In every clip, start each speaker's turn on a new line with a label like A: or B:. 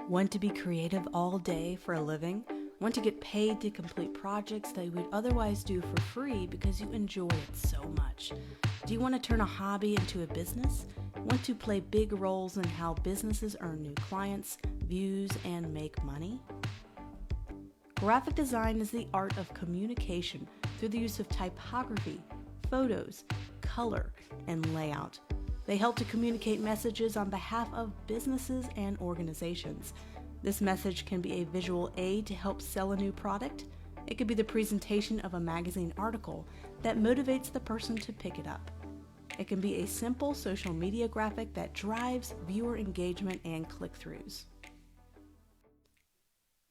A: Want to be creative all day for a living? Want to get paid to complete projects that you would otherwise do for free because you enjoy it so much? Do you want to turn a hobby into a business? Want to play big roles in how businesses earn new clients, views, and make money? Graphic design is the art of communication through the use of typography, photos, color, and layout. They help to communicate messages on behalf of businesses and organizations. This message can be a visual aid to help sell a new product. It could be the presentation of a magazine article that motivates the person to pick it up. It can be a simple social media graphic that drives viewer engagement and click-throughs.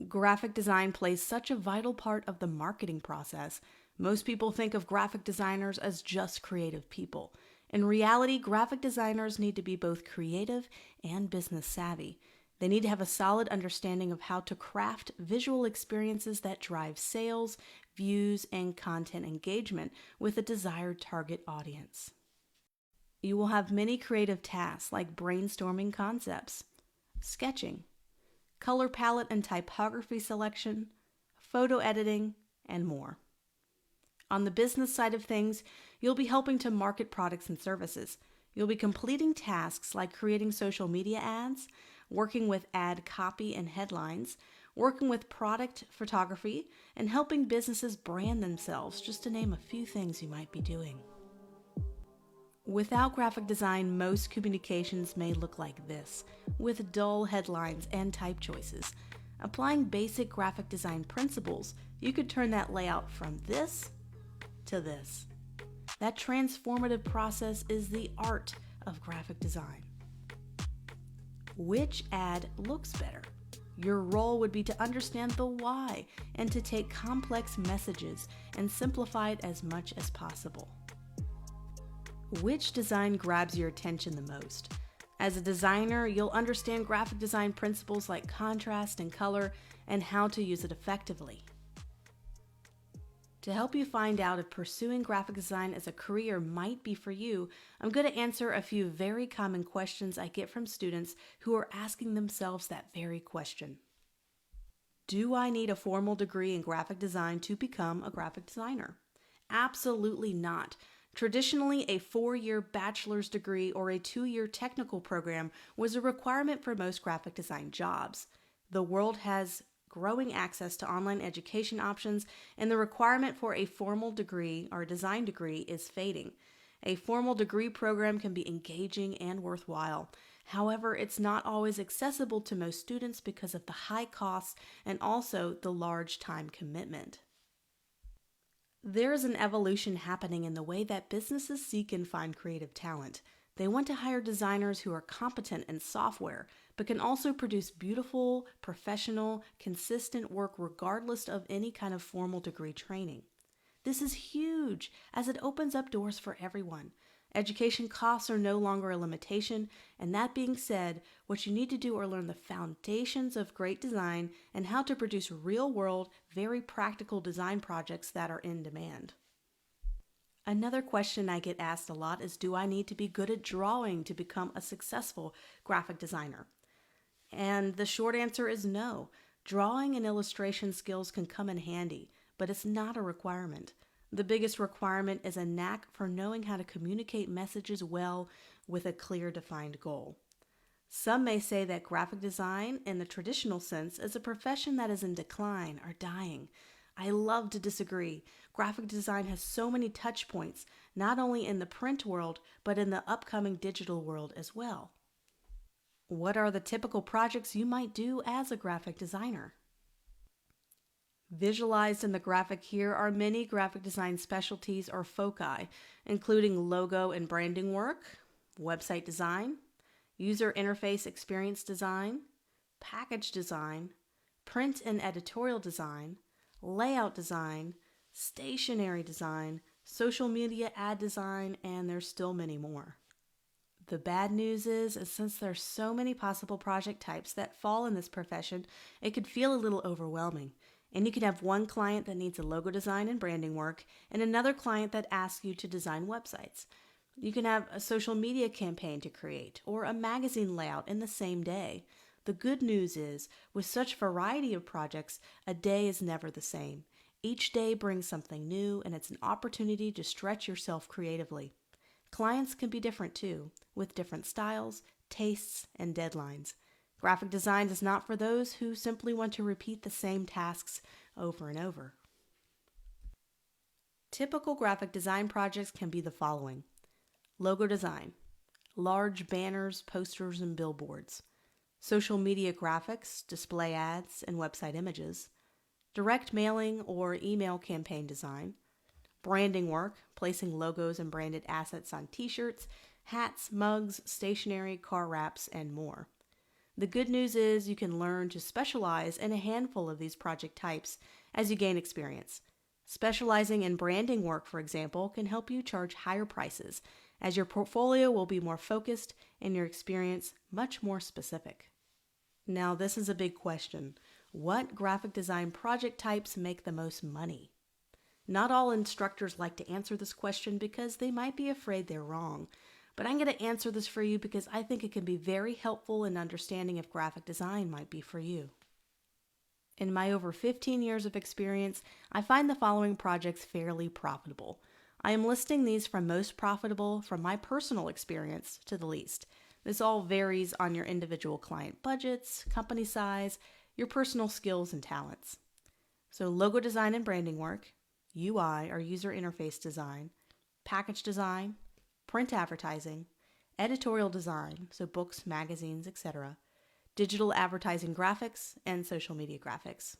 A: Graphic design plays such a vital part of the marketing process. Most people think of graphic designers as just creative people. In reality, graphic designers need to be both creative and business savvy. They need to have a solid understanding of how to craft visual experiences that drive sales, views, and content engagement with a desired target audience. You will have many creative tasks like brainstorming concepts, sketching, color palette and typography selection, photo editing, and more. On the business side of things, you'll be helping to market products and services. You'll be completing tasks like creating social media ads, working with ad copy and headlines, working with product photography, and helping businesses brand themselves, just to name a few things you might be doing. Without graphic design, most communications may look like this, with dull headlines and type choices. Applying basic graphic design principles, you could turn that layout from this to this. That transformative process is the art of graphic design. Which ad looks better? Your role would be to understand the why and to take complex messages and simplify it as much as possible. Which design grabs your attention the most? As a designer, you'll understand graphic design principles like contrast and color and how to use it effectively. To help you find out if pursuing graphic design as a career might be for you, I'm going to answer a few very common questions I get from students who are asking themselves that very question. Do I need a formal degree in graphic design to become a graphic designer? Absolutely not. Traditionally, a 4-year bachelor's degree or a 2-year technical program was a requirement for most graphic design jobs. The world has growing access to online education options, and the requirement for a formal degree or design degree is fading. A formal degree program can be engaging and worthwhile. However, it's not always accessible to most students because of the high costs and also the large time commitment. There is an evolution happening in the way that businesses seek and find creative talent. They want to hire designers who are competent in software, but can also produce beautiful, professional, consistent work regardless of any kind of formal degree training. This is huge, as it opens up doors for everyone. Education costs are no longer a limitation, and that being said, what you need to do are learn the foundations of great design and how to produce real-world, very practical design projects that are in demand. Another question I get asked a lot is, do I need to be good at drawing to become a successful graphic designer? And the short answer is no. Drawing and illustration skills can come in handy, but it's not a requirement. The biggest requirement is a knack for knowing how to communicate messages well with a clear, defined goal. Some may say that graphic design, in the traditional sense, is a profession that is in decline or dying. I love to disagree. Graphic design has so many touch points, not only in the print world, but in the upcoming digital world as well. What are the typical projects you might do as a graphic designer? Visualized in the graphic here are many graphic design specialties or foci, including logo and branding work, website design, user interface experience design, package design, print and editorial design, layout design, stationery design, social media ad design, and there's still many more. The bad news is since there's so many possible project types that fall in this profession, it could feel a little overwhelming. And you can have one client that needs a logo design and branding work, and another client that asks you to design websites. You can have a social media campaign to create, or a magazine layout in the same day. The good news is, with such variety of projects, a day is never the same. Each day brings something new, and it's an opportunity to stretch yourself creatively. Clients can be different too, with different styles, tastes, and deadlines. Graphic design is not for those who simply want to repeat the same tasks over and over. Typical graphic design projects can be the following: logo design, large banners, posters, and billboards; social media graphics, display ads, and website images; direct mailing or email campaign design; branding work, placing logos and branded assets on t-shirts, hats, mugs, stationery, car wraps, and more. The good news is you can learn to specialize in a handful of these project types as you gain experience. Specializing in branding work, for example, can help you charge higher prices, as your portfolio will be more focused and your experience much more specific. Now, this is a big question. What graphic design project types make the most money? Not all instructors like to answer this question because they might be afraid they're wrong. But I'm going to answer this for you because I think it can be very helpful in understanding if graphic design might be for you. In my over 15 years of experience, I find the following projects fairly profitable. I am listing these from most profitable from my personal experience to the least. This all varies on your individual client budgets, company size, your personal skills and talents. So logo design and branding work, UI or user interface design, package design, print advertising, editorial design, so books, magazines, etc., digital advertising graphics, and social media graphics.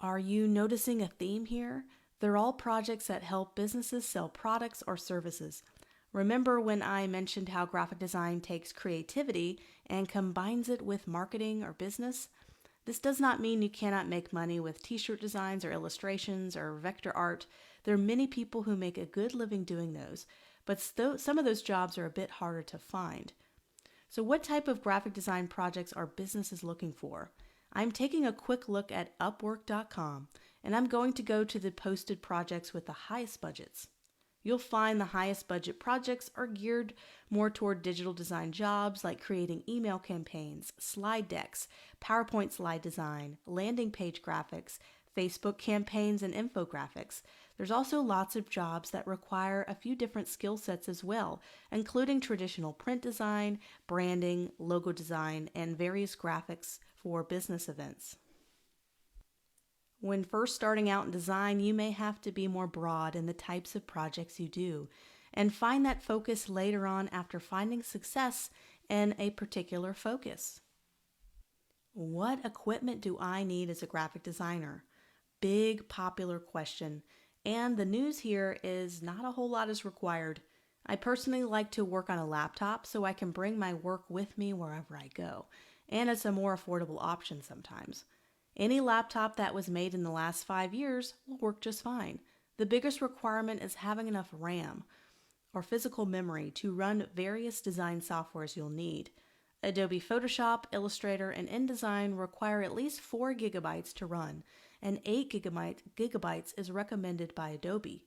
A: Are you noticing a theme here? They're all projects that help businesses sell products or services. Remember when I mentioned how graphic design takes creativity and combines it with marketing or business? This does not mean you cannot make money with t-shirt designs or illustrations or vector art. There are many people who make a good living doing those, but some of those jobs are a bit harder to find. So what type of graphic design projects are businesses looking for? I'm taking a quick look at Upwork.com, and I'm going to go to the posted projects with the highest budgets. You'll find the highest budget projects are geared more toward digital design jobs like creating email campaigns, slide decks, PowerPoint slide design, landing page graphics, Facebook campaigns, and infographics. There's also lots of jobs that require a few different skill sets as well, including traditional print design, branding, logo design, and various graphics for business events. When first starting out in design, you may have to be more broad in the types of projects you do, and find that focus later on after finding success in a particular focus. What equipment do I need as a graphic designer? Big popular question, and the news here is not a whole lot is required. I personally like to work on a laptop so I can bring my work with me wherever I go, and it's a more affordable option sometimes. Any laptop that was made in the last 5 years will work just fine. The biggest requirement is having enough RAM, or physical memory, to run various design softwares you'll need. Adobe Photoshop, Illustrator, and InDesign require at least 4 gigabytes to run, and 8 gigabytes is recommended by Adobe.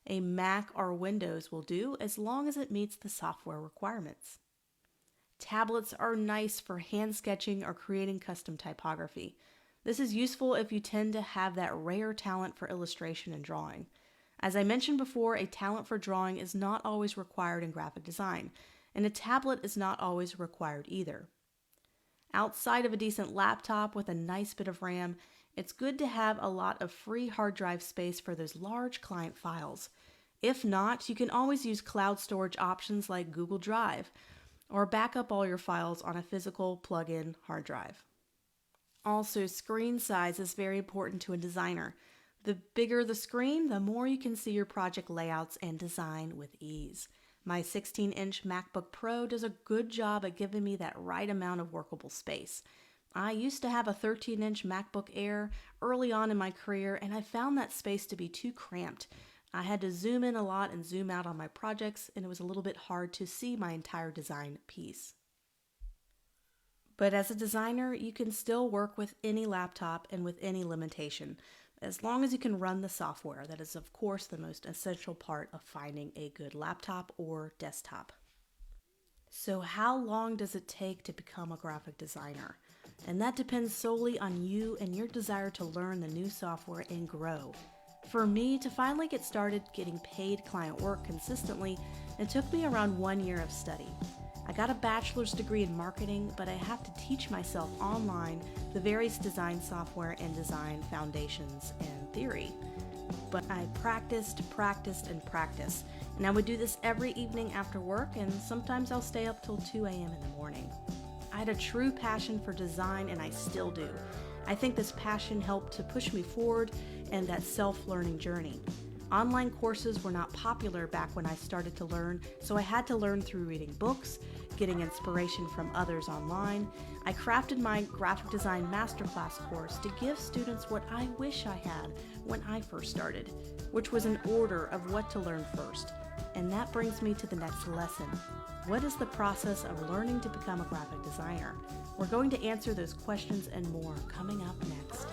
A: A Mac or Windows will do as long as it meets the software requirements. Tablets are nice for hand sketching or creating custom typography. This is useful if you tend to have that rare talent for illustration and drawing. As I mentioned before, a talent for drawing is not always required in graphic design, and a tablet is not always required either. Outside of a decent laptop with a nice bit of RAM, it's good to have a lot of free hard drive space for those large client files. If not, you can always use cloud storage options like Google Drive, or back up all your files on a physical plug-in hard drive. Also, screen size is very important to a designer. The bigger the screen, the more you can see your project layouts and design with ease. My 16-inch MacBook Pro does a good job at giving me that right amount of workable space. I used to have a 13-inch MacBook Air early on in my career, and I found that space to be too cramped. I had to zoom in a lot and zoom out on my projects, and it was a little bit hard to see my entire design piece. But as a designer, you can still work with any laptop and with any limitation, as long as you can run the software. That is, of course, the most essential part of finding a good laptop or desktop. So how long does it take to become a graphic designer? And that depends solely on you and your desire to learn the new software and grow. For me, to finally get started getting paid client work consistently, it took me around 1 year of study. I got a bachelor's degree in marketing, but I have to teach myself online the various design software and design foundations and theory. But I practiced, and I would do this every evening after work, and sometimes I'll stay up till 2 a.m. in the morning. I had a true passion for design, and I still do. I think this passion helped to push me forward in that self-learning journey. Online courses were not popular back when I started to learn, so I had to learn through reading books, getting inspiration from others online. I crafted my graphic design masterclass course to give students what I wish I had when I first started, which was an order of what to learn first. And that brings me to the next lesson. What is the process of learning to become a graphic designer? We're going to answer those questions and more coming up next.